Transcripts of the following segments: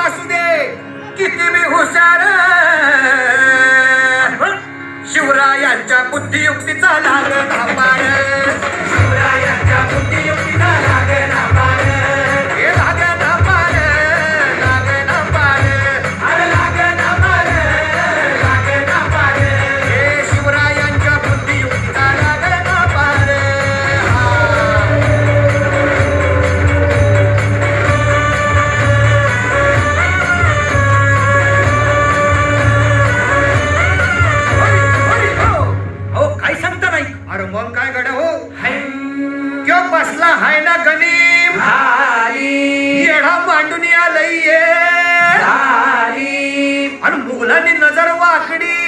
असू दे किती बी हुशार, शिवरायांच्या बुद्धियुक्तीचा लागला पार, शिवरायांच्या बुद्धियुक्तीचा लागला पार, हे लागला पार, लागला पार, अरे लागला पार, लागला पार, हे शिवरायांच्या बुद्धियुक्तीचा लागला पार. अरे मग काय गड्या हो, क्यों बसला हाय ना गणिम येडा मांडून आलंय आणि मुघलांनी नजर वाकडी,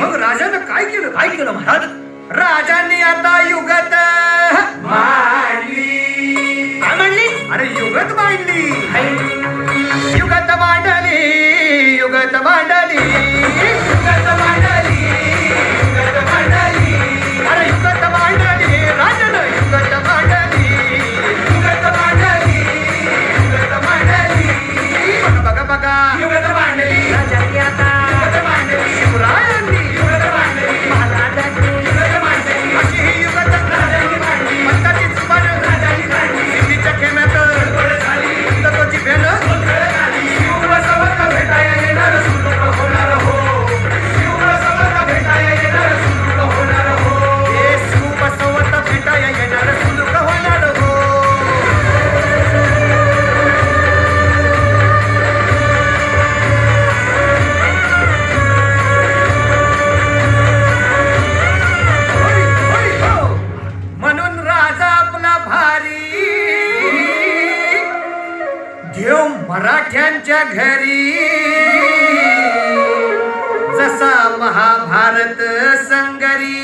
मग राजानं काय केलं? काय केलं महाराज? राजांनी आता युगत मांडली. काय मांडली? अरे युगत मांडली, युगत मांडली, युगत मांडली, युगत मांडली, युगत मांडली, अरे युगत मांडली, राजानं युगत मांडली, युगत मांडली, युगत मांडली, बघा बघा युगत मांडली, राजांनी आता युगत मांडली, शिवरायांनी युगत मांडली, महाराजांनी युगत मांडली, अशी ही युगत राजांनी मांडली, मत्ताची जुबान राजांनी मांडली, सिद्धीच्या खेम्यात गडबड झाली, तत्वाची भेल भेटाया येणार सुलूक होणार हो, शिवबसवत भेटाया येणार सुलूक होणार हो, हे शिवबसवत भेटाया येणार सुलूक होणार हो. म्हणून राजा आपला भारी देव मराठ्यांच्या घरी, जसा महाभारत संगरी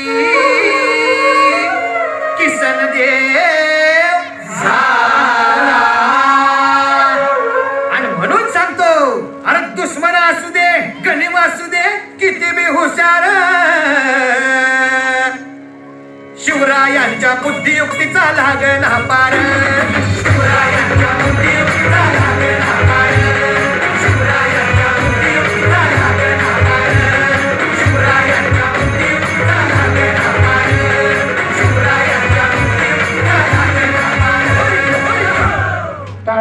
किसन देव झाला. आणि म्हणून सांगतो, अरे दुश्मन असू दे गनिम असू दे किती बी हुशार, शिवरायांच्या बुद्धियुक्तीचा लागला पार, शिवरायांच्या